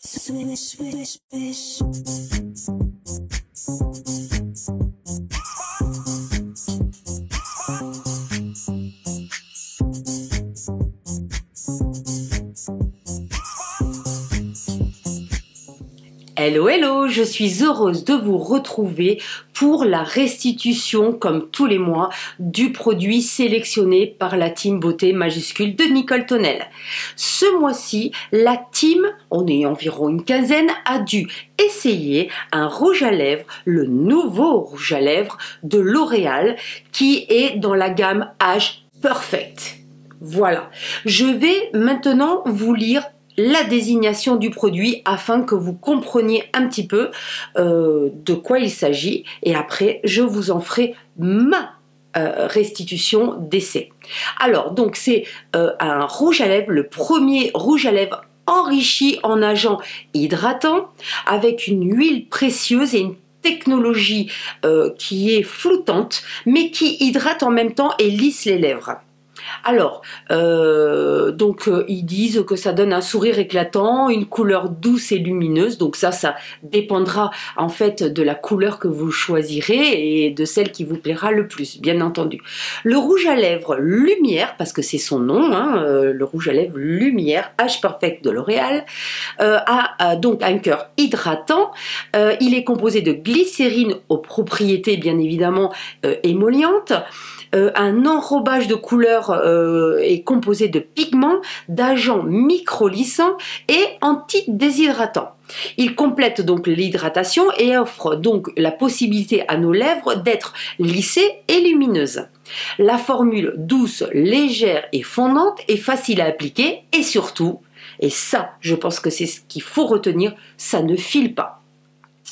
Swish, swish, swish. Hello, hello, je suis heureuse de vous retrouver pour la restitution, comme tous les mois, du produit sélectionné par la team beauté majuscule de Nicole Tonnel. Ce mois-ci, la team, on est environ une quinzaine, a dû essayer un rouge à lèvres, le nouveau rouge à lèvres de L'Oréal, qui est dans la gamme Age Perfect. Voilà, je vais maintenant vous lire la désignation du produit afin que vous compreniez un petit peu de quoi il s'agit, et après je vous en ferai ma restitution d'essai. Alors donc c'est un rouge à lèvres, le premier rouge à lèvres enrichi en agent hydratant avec une huile précieuse et une technologie qui est flottante mais qui hydrate en même temps et lisse les lèvres. Alors, ils disent que ça donne un sourire éclatant, une couleur douce et lumineuse. Donc ça dépendra en fait de la couleur que vous choisirez et de celle qui vous plaira le plus, bien entendu. Le rouge à lèvres Lumière, parce que c'est son nom, le rouge à lèvres Lumière, Age Perfect de L'Oréal, a donc un cœur hydratant. Il est composé de glycérine aux propriétés bien évidemment émollientes. Un enrobage de couleurs est composé de pigments, d'agents microlissants et anti-déshydratants. Il complète donc l'hydratation et offre donc la possibilité à nos lèvres d'être lissées et lumineuses. La formule douce, légère et fondante est facile à appliquer et surtout, et ça je pense que c'est ce qu'il faut retenir, ça ne file pas.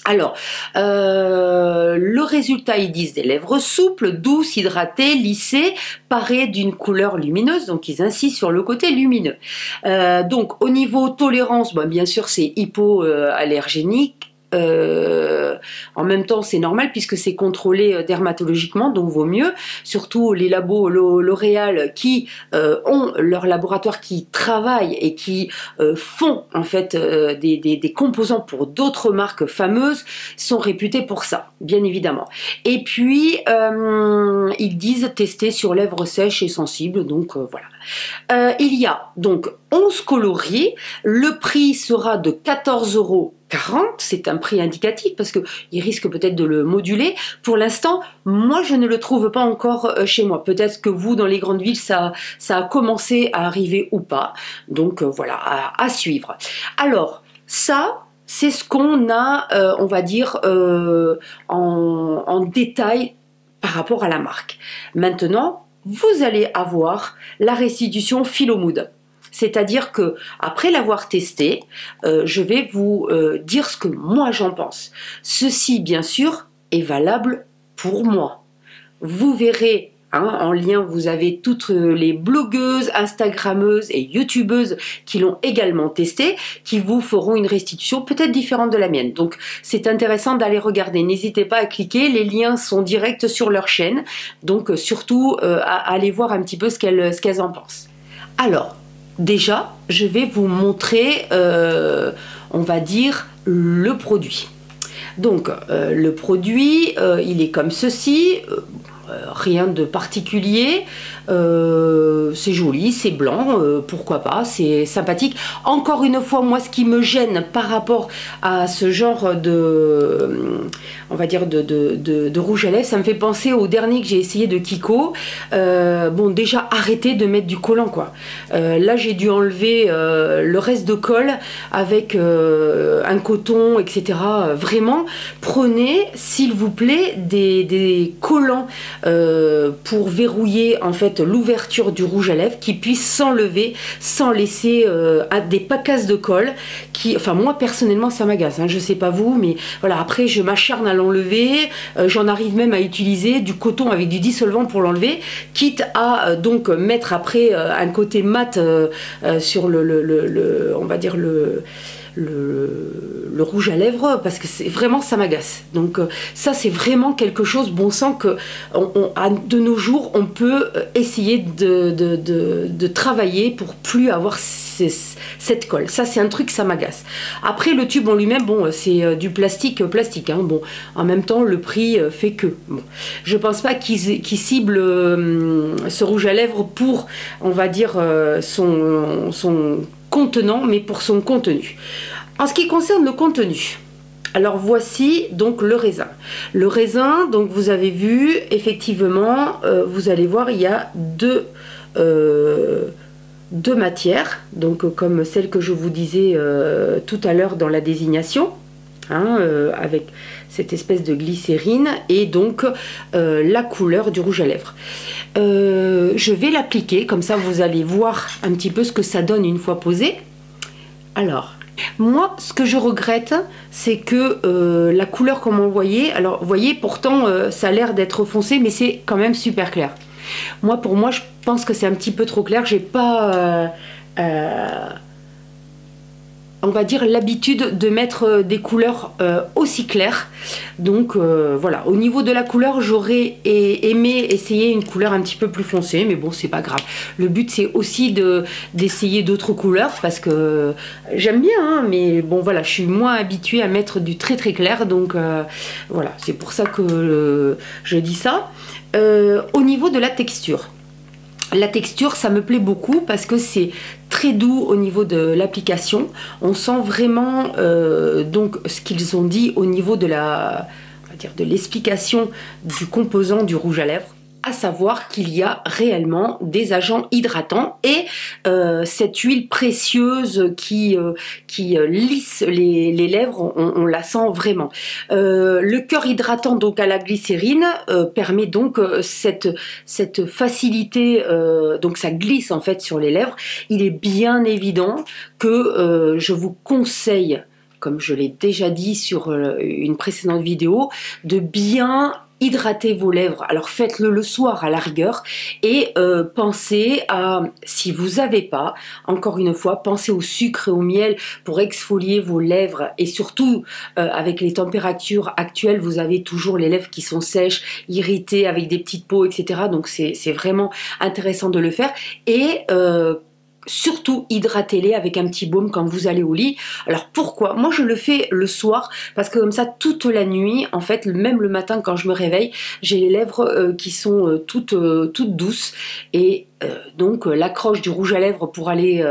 Alors, le résultat, ils disent des lèvres souples, douces, hydratées, lissées, parées d'une couleur lumineuse, donc ils insistent sur le côté lumineux. Donc, au niveau tolérance, bien sûr, c'est hypoallergénique. En même temps c'est normal puisque c'est contrôlé dermatologiquement, donc vaut mieux, surtout les labos L'Oréal qui ont leur laboratoire qui travaillent et qui font en fait des composants pour d'autres marques fameuses, sont réputés pour ça, bien évidemment. Et puis ils disent tester sur lèvres sèches et sensibles, donc voilà. Il y a donc 11 coloris, le prix sera de 14,40 €, c'est un prix indicatif parce qu'il risque peut-être de le moduler. Pour l'instant, moi je ne le trouve pas encore chez moi. Peut-être que vous, dans les grandes villes, ça a commencé à arriver ou pas. Donc voilà, à suivre. Alors, ça, c'est ce qu'on a, on va dire, en détail par rapport à la marque. Maintenant, vous allez avoir la restitution fil au mood. C'est-à-dire que après l'avoir testé, je vais vous dire ce que moi j'en pense. Ceci, bien sûr, est valable pour moi. Vous verrez, en lien, vous avez toutes les blogueuses, instagrammeuses et youtubeuses qui l'ont également testé, qui vous feront une restitution peut-être différente de la mienne. Donc c'est intéressant d'aller regarder. N'hésitez pas à cliquer, les liens sont directs sur leur chaîne. Donc surtout, à aller voir un petit peu ce qu'elles en pensent. Alors, déjà, je vais vous montrer, on va dire, le produit. Donc, le produit, il est comme ceci, rien de particulier, c'est joli, c'est blanc, pourquoi pas, c'est sympathique. Encore une fois, moi, ce qui me gêne par rapport à ce genre de, on va dire, de rouge à lèvres, ça me fait penser au dernier que j'ai essayé de Kiko. Bon, déjà, arrêtez de mettre du collant, quoi. Là, j'ai dû enlever le reste de colle avec un coton, etc. Vraiment, prenez, s'il vous plaît, des collants pour verrouiller, en fait, l'ouverture du rouge à lèvres qui puisse s'enlever sans laisser des pacasses de colle qui, enfin moi personnellement ça m'agace, je sais pas vous, mais voilà, après je m'acharne à l'enlever, j'en arrive même à utiliser du coton avec du dissolvant pour l'enlever, quitte à donc mettre après un côté mat sur on va dire le rouge à lèvres parce que c'est vraiment, ça m'agace. Donc ça c'est vraiment quelque chose, bon sang, que de nos jours on peut essayer de travailler pour plus avoir cette colle. Ça c'est un truc, ça m'agace. Après le tube en lui-même, bon, c'est du plastique, hein. Bon, en même temps le prix fait que bon, je pense pas qu'ils ciblent ce rouge à lèvres pour, on va dire, son contenant, mais pour son contenu. En ce qui concerne le contenu, alors voici donc le raisin. Le raisin, donc vous avez vu, effectivement, vous allez voir, il y a deux matières, donc comme celle que je vous disais tout à l'heure dans la désignation, hein, avec cette espèce de glycérine et donc la couleur du rouge à lèvres. Je vais l'appliquer, comme ça vous allez voir un petit peu ce que ça donne une fois posé. Alors, moi, ce que je regrette, c'est que la couleur, comme on voyait, alors vous voyez, pourtant ça a l'air d'être foncé, mais c'est quand même super clair. Moi, pour moi, je pense que c'est un petit peu trop clair. J'ai pas, on va dire, l'habitude de mettre des couleurs aussi claires. Donc voilà, au niveau de la couleur, j'aurais aimé essayer une couleur un petit peu plus foncée, mais bon, c'est pas grave. Le but, c'est aussi d'essayer d'autres couleurs, parce que j'aime bien, hein, mais bon, voilà, je suis moins habituée à mettre du très très clair, donc voilà, c'est pour ça que je dis ça. Au niveau de la texture, ça me plaît beaucoup parce que c'est très doux au niveau de l'application. On sent vraiment donc ce qu'ils ont dit au niveau de on va dire, de l'explication du composant du rouge à lèvres, à savoir qu'il y a réellement des agents hydratants et cette huile précieuse qui lisse les lèvres, on la sent vraiment. Le cœur hydratant donc à la glycérine permet donc cette facilité, donc ça glisse en fait sur les lèvres. Il est bien évident que je vous conseille, comme je l'ai déjà dit sur une précédente vidéo, de bien hydrater vos lèvres. Alors faites-le le soir à la rigueur et pensez à, si vous n'avez pas, encore une fois, pensez au sucre et au miel pour exfolier vos lèvres, et surtout avec les températures actuelles, vous avez toujours les lèvres qui sont sèches, irritées, avec des petites peaux, etc. Donc c'est vraiment intéressant de le faire, et surtout hydratez-les avec un petit baume quand vous allez au lit. Alors pourquoi? Moi je le fais le soir parce que comme ça toute la nuit, en fait, même le matin quand je me réveille, j'ai les lèvres qui sont toutes douces, et donc l'accroche du rouge à lèvres pour aller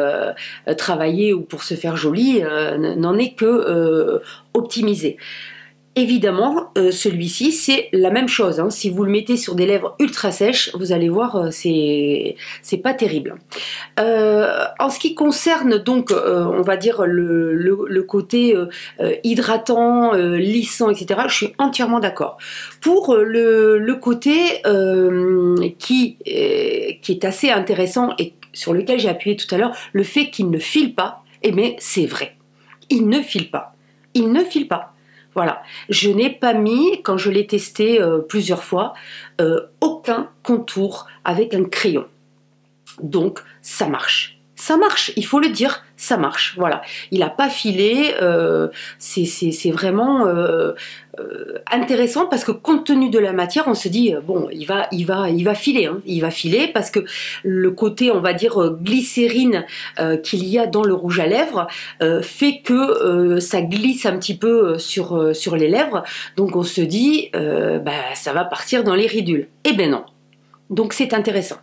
travailler ou pour se faire jolie n'en est que optimisée. Évidemment, celui-ci, c'est la même chose, hein. Si vous le mettez sur des lèvres ultra sèches, vous allez voir, c'est pas terrible. En ce qui concerne donc, on va dire, le côté hydratant, lissant, etc., je suis entièrement d'accord. Pour le côté qui est assez intéressant et sur lequel j'ai appuyé tout à l'heure, le fait qu'il ne file pas, eh bien, c'est vrai. Il ne file pas. Il ne file pas. Voilà, je n'ai pas mis, quand je l'ai testé plusieurs fois, aucun contour avec un crayon. Donc, ça marche. Ça marche, il faut le dire, ça marche. Voilà, il n'a pas filé, c'est vraiment intéressant parce que compte tenu de la matière, on se dit bon, il va filer, hein. Il va filer parce que le côté, on va dire, glycérine qu'il y a dans le rouge à lèvres fait que ça glisse un petit peu sur les lèvres. Donc on se dit ça va partir dans les ridules. Eh ben non. Donc c'est intéressant.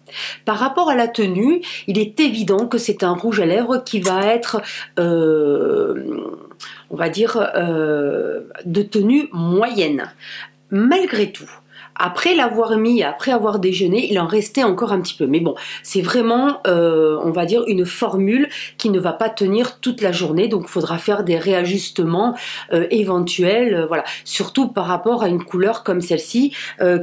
Par rapport à la tenue, il est évident que c'est un rouge à lèvres qui va être, on va dire, de tenue moyenne. Malgré tout, après l'avoir mis, après avoir déjeuné, il en restait encore un petit peu. Mais bon, c'est vraiment, on va dire, une formule qui ne va pas tenir toute la journée. Donc, il faudra faire des réajustements éventuels. Voilà. Surtout par rapport à une couleur comme celle-ci,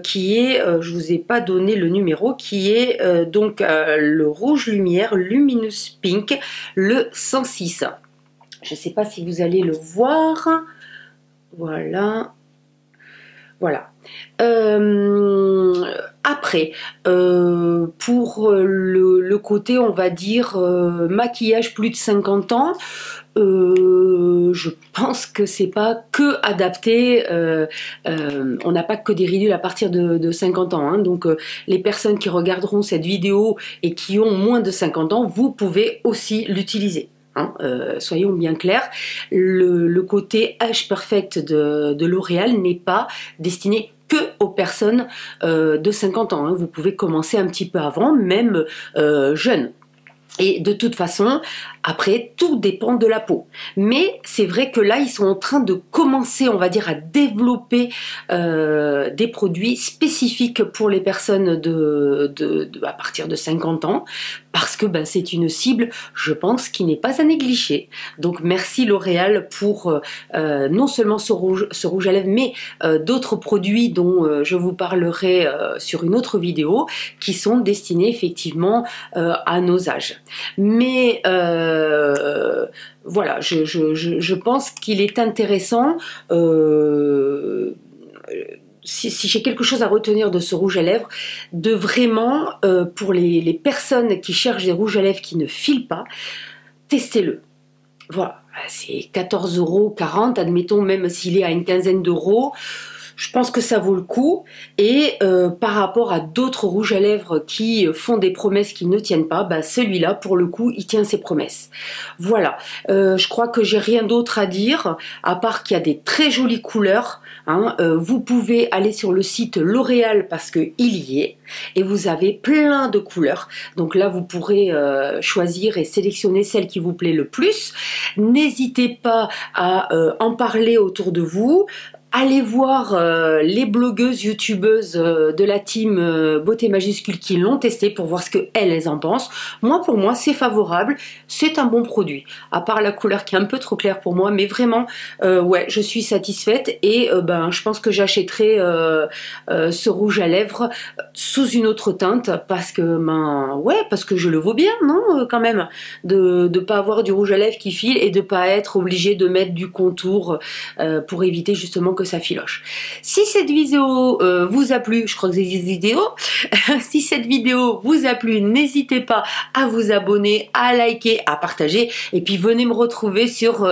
qui est, je vous ai pas donné le numéro, qui est donc le rouge lumière Luminous Pink, le 106. Je ne sais pas si vous allez le voir. Voilà. Voilà. Après, pour le côté, on va dire, maquillage plus de 50 ans, je pense que c'est pas que adapté. On n'a pas que des ridules à partir de 50 ans. Hein. Donc, les personnes qui regarderont cette vidéo et qui ont moins de 50 ans, vous pouvez aussi l'utiliser. Hein, soyons bien clairs, le côté Age Perfect de L'Oréal n'est pas destiné que aux personnes de 50 ans. Hein. Vous pouvez commencer un petit peu avant, même jeune. Et de toute façon, après, tout dépend de la peau. Mais c'est vrai que là, ils sont en train de commencer, on va dire, à développer des produits spécifiques pour les personnes à partir de 50 ans, parce que ben, c'est une cible, je pense, qui n'est pas à négliger. Donc merci L'Oréal pour non seulement ce rouge à lèvres, mais d'autres produits dont je vous parlerai sur une autre vidéo, qui sont destinés effectivement à nos âges. Mais voilà, je pense qu'il est intéressant, si j'ai quelque chose à retenir de ce rouge à lèvres, de vraiment, pour les personnes qui cherchent des rouges à lèvres qui ne filent pas, testez-le. Voilà, c'est 14,40 €, admettons, même s'il est à une quinzaine d'euros. Je pense que ça vaut le coup, et par rapport à d'autres rouges à lèvres qui font des promesses qui ne tiennent pas, bah celui-là pour le coup il tient ses promesses. Voilà, je crois que j'ai rien d'autre à dire, à part qu'il y a des très jolies couleurs. Hein. Vous pouvez aller sur le site L'Oréal parce qu'il y est, et vous avez plein de couleurs. Donc là vous pourrez choisir et sélectionner celle qui vous plaît le plus. N'hésitez pas à en parler autour de vous. Allez voir les blogueuses, youtubeuses de la team Beauté Majuscule qui l'ont testé pour voir ce qu'elles en pensent. Moi, pour moi, c'est favorable, c'est un bon produit. À part la couleur qui est un peu trop claire pour moi, mais vraiment, ouais, je suis satisfaite, et ben, je pense que j'achèterai ce rouge à lèvres sous une autre teinte parce que, ben, ouais, parce que je le vaux bien, non, quand même, de pas avoir du rouge à lèvres qui file et de pas être obligé de mettre du contour pour éviter justement que ça filoche. Si cette vidéo vous a plu, je crois que c'est des vidéos, si cette vidéo vous a plu, n'hésitez pas à vous abonner, à liker, à partager, et puis venez me retrouver sur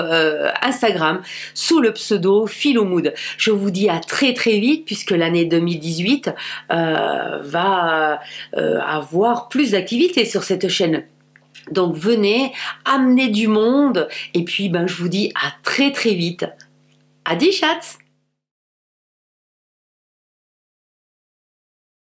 Instagram sous le pseudo Philomood. Je vous dis à très très vite, puisque l'année 2018 va avoir plus d'activités sur cette chaîne. Donc venez, amenez du monde, et puis ben, je vous dis à très très vite. Adi Schatz!